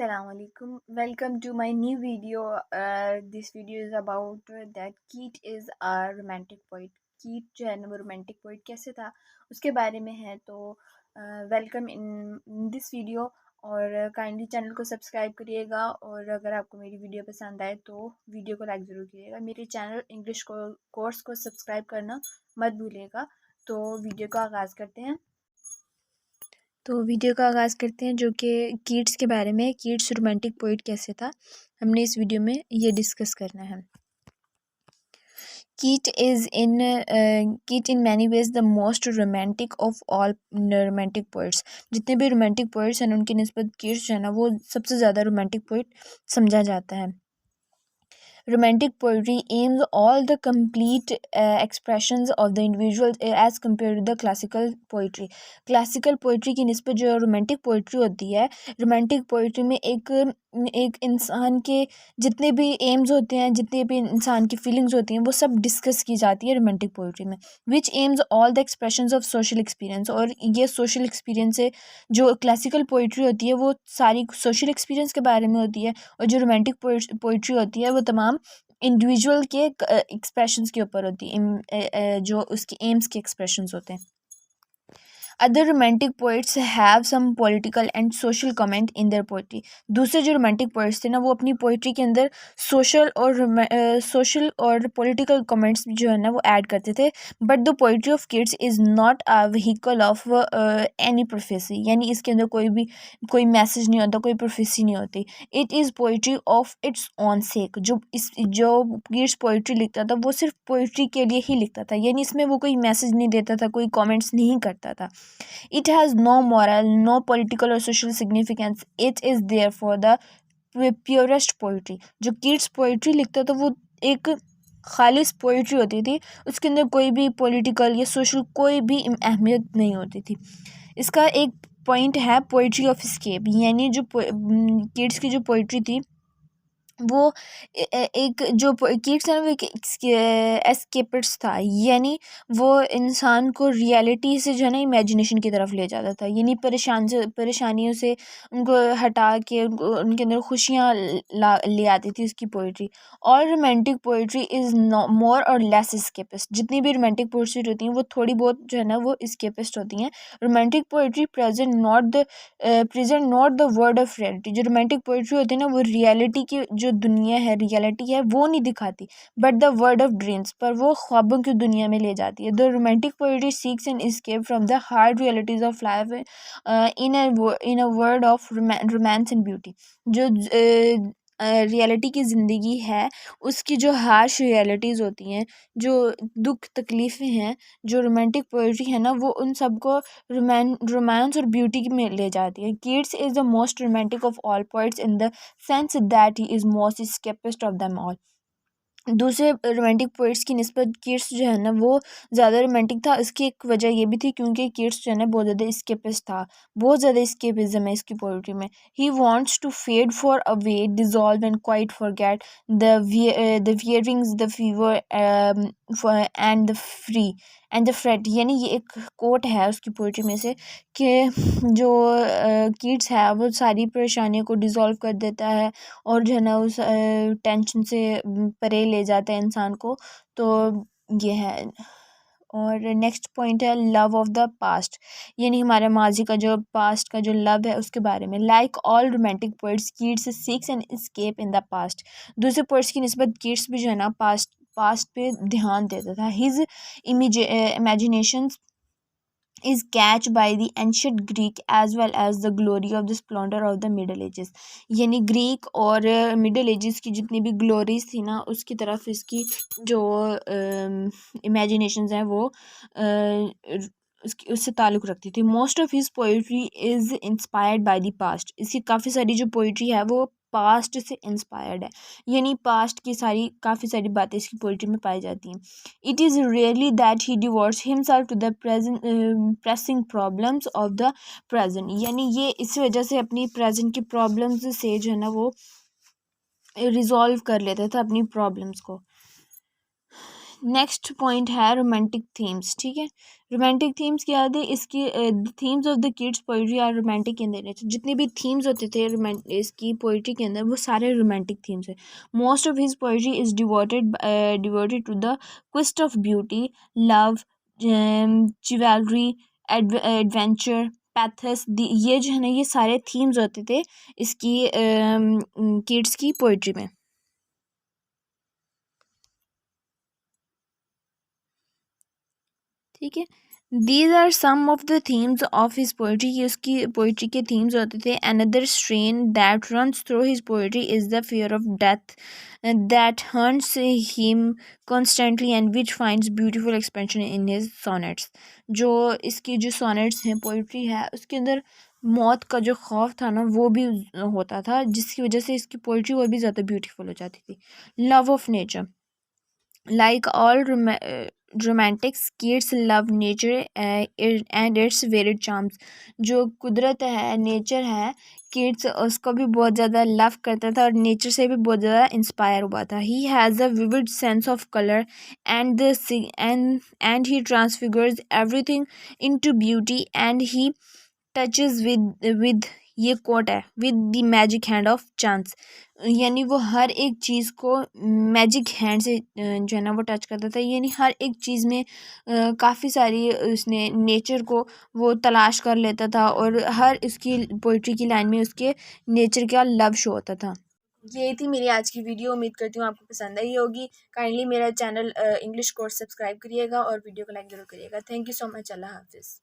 Assalamualaikum. Welcome to my new video. This video is about that Keat is a romantic poet. कीट जो है ना वो romantic poet कैसे था उसके बारे में है। तो वेलकम इन दिस वीडियो और काइंडली चैनल को सब्सक्राइब करिएगा और अगर आपको मेरी वीडियो पसंद आए तो वीडियो को लाइक ज़रूर कीजिएगा। मेरे चैनल इंग्लिश कोर्स को सब्सक्राइब करना मत भूलिएगा। तो वीडियो का आगाज़ करते हैं। वीडियो का आगाज़ करते हैं जो कि कीट्स के बारे में। कीट्स रोमांटिक पोइट कैसे था हमने इस वीडियो में ये डिस्कस करना है। कीट in many ways the most romantic of all romantic poets. जितने भी रोमांटिक पोइट्स हैं उनकी निस्बत कीट्स जो है ना वो सबसे ज़्यादा रोमांटिक पोइट समझा जाता है। Romantic poetry aims all the complete expressions of the individual as compared to the classical poetry. Classical poetry की निस्बत जो romantic poetry होती है, romantic poetry में एक इंसान के जितने भी एम्स होते हैं, जितने भी इंसान की फीलिंग्स होती हैं, वो सब डिस्कस की जाती है रोमांटिक पोइट्री में। Which aims all the expressions of social experience. और ये सोशल एक्सपीरियंस से जो क्लासिकल पोइट्री होती है वो सारी सोशल एक्सपीरियंस के बारे में होती है, और जो रोमांटिक पोइट्री होती है वो तमाम इंडिविजुअल के एक्सप्रेशंस के ऊपर होती है, जो उसके एम्स के एक्सप्रेशंस होते हैं। Other romantic poets have some political and social comment in their poetry. दूसरे जो रोमांटिक पोइट्स थे ना वो अपनी पोइट्री के अंदर सोशल और पॉलिटिकल कमेंट्स जो है ना वो ऐड करते थे। But the poetry of kids is not a vehicle of any prophecy, यानी इसके अंदर कोई मैसेज नहीं होता, कोई प्रोफेसी नहीं होती। It is poetry of its own sake. जो किड्स पोइट्री लिखता था वो सिर्फ पोइट्री के लिए ही लिखता था, यानी इसमें वो कोई मैसेज नहीं देता था, कोई कॉमेंट्स नहीं करता था। It has no moral, no political or social significance. It is therefore the purest poetry. जो किड्स पोइट्री लिखता था वो एक खालिस पोइट्री होती थी, उसके अंदर कोई भी पॉलिटिकल या सोशल कोई भी अहमियत नहीं होती थी। इसका एक पॉइंट है पोइट्री ऑफ स्केप, यानी जो किड्स की जो पोइट्री थी वो एक जो किड्स है ना वो एक एस्केपिस्ट था, यानी वो इंसान को रियलिटी से जो है ना इमेजिनेशन की तरफ ले जाता था, यानी परेशानियों से उनको हटा के उनके अंदर खुशियाँ ले आती थी उसकी पोइट्री। और रोमांटिक पोइट्री इज़ मोर और लेस स्केपिस्ट। जितनी भी रोमांटिक पोइट्री होती हैं वो थोड़ी बहुत जो है ना वो स्केपिस्ट होती हैं। Romantic poetry present not the word of reality. जो रोमांटिक पोइट्री होती है ना वो रियलिटी की जो दुनिया है, रियलिटी है, वो नहीं दिखाती, but the word of dreams, पर वो ख्वाबों की दुनिया में ले जाती है। The romantic poetry seeks an escape from the hard realities of life in a world of romance and beauty. जो रियलिटी की ज़िंदगी है उसकी जो हार्श रियलिटीज़ होती हैं, जो दुख तकलीफ़ें हैं, जो रोमांटिक पोइट्री है ना वो उन सबको रोमांस और ब्यूटी में ले जाती है। Keats is the most romantic of all poets in the sense that he is most escapist of them all. दूसरे रोमांटिक पोइट्स की निस्बत कीट्स जो है ना वो ज़्यादा रोमांटिक था। इसकी एक वजह ये भी थी क्योंकि कीट्स जो है ना बहुत ज़्यादा एस्केपिस्ट था, बहुत ज़्यादा एस्केपिज्म है इसकी पोइट्री में। He wants to fade far away, dissolve and quite forget the weariness, the fever and the free and the fret. यानी ये एक कोट है उसकी पोइट्री में से कि जो कीट्स है वो सारी परेशानियों को डिज़ोल्व कर देता है और जो है ना उस टेंशन से परे ले जाता है इंसान को। तो ये है। और नेक्स्ट पॉइंट है लव ऑफ द पास्ट, यानी हमारे माजी का जो पास्ट का जो लव है उसके बारे में। Like all romantic poets Keats seeks an escape in the past. दूसरे पोइट्स की निस्बत कीट्स भी जो है ना पास्ट पे ध्यान देता था। His imagination is catched by the ancient Greek as well as the glory of the splendor of the Middle Ages। यानी ग्रीक और मिडल एजेस की जितनी भी ग्लोरीज थी ना उसकी तरफ इसकी जो इमेजिनेशंस हैं वो उससे ताल्लुक़ रखती थी। Most of his poetry is inspired by the past. इसकी काफ़ी सारी जो पोइट्री है वो पास्ट से इंस्पायर्ड है, यानी पास्ट की काफ़ी सारी बातें इसकी पोइट्री में पाई जाती हैं। It is rarely that he devotes himself to the pressing problems of the present, यानी ये इस वजह से अपनी प्रेजेंट की प्रॉब्लम्स से जो है ना वो रिजॉल्व कर लेता था अपनी प्रॉब्लम्स को। नेक्स्ट पॉइंट है रोमांटिक थीम्स। ठीक है, रोमांटिक थीम्स क्या होते हैं इसकी, themes of the Keats poetry are romantic in nature. जितने भी थीम्स होते थे इसकी पोइट्री के अंदर वो सारे रोमांटिक थीम्स है। Most of his poetry is devoted to the quest of beauty, love, chivalry, adventure, pathos. ये जो है ना ये सारे थीम्स होते थे इसकी किड्स की पोइट्री में। ठीक है, these are some of the themes of his poetry. ये उसकी पोइट्री के थीम्स होते थे। Another strain that runs through his poetry is the fear of death that haunts him constantly and which finds beautiful expression in his sonnets. जो इसकी जो sonnets हैं, poetry है, उसके अंदर मौत का जो खौफ था ना वो भी होता था, जिसकी वजह से इसकी पोइट्री और भी ज़्यादा ब्यूटीफुल हो जाती थी। Love of nature, like all romantics, kids love nature and its varied charms. जो कुदरत है, नेचर है, किड्स उसको भी बहुत ज़्यादा लव करता था और नेचर से भी बहुत ज़्यादा इंस्पायर हुआ था। He has a vivid sense of colour and the and he transfigures everything into beauty and he touches with ये कोट है, with the magic hand of chance. यानी वो हर एक चीज़ को मैजिक हैंड से जो है ना वो टच करता था। यानी हर एक चीज़ में काफ़ी सारी उसने नेचर को वो तलाश कर लेता था और हर इसकी पोइट्री की लाइन में उसके नेचर का लव शो होता था। ये थी मेरी आज की वीडियो। उम्मीद करती हूँ आपको पसंद आई होगी। काइंडली मेरा चैनल इंग्लिश कोर्स सब्सक्राइब करिएगा और वीडियो को लाइक ज़रूर करिएगा। Thank you so much. अल्लाह हाफिज़।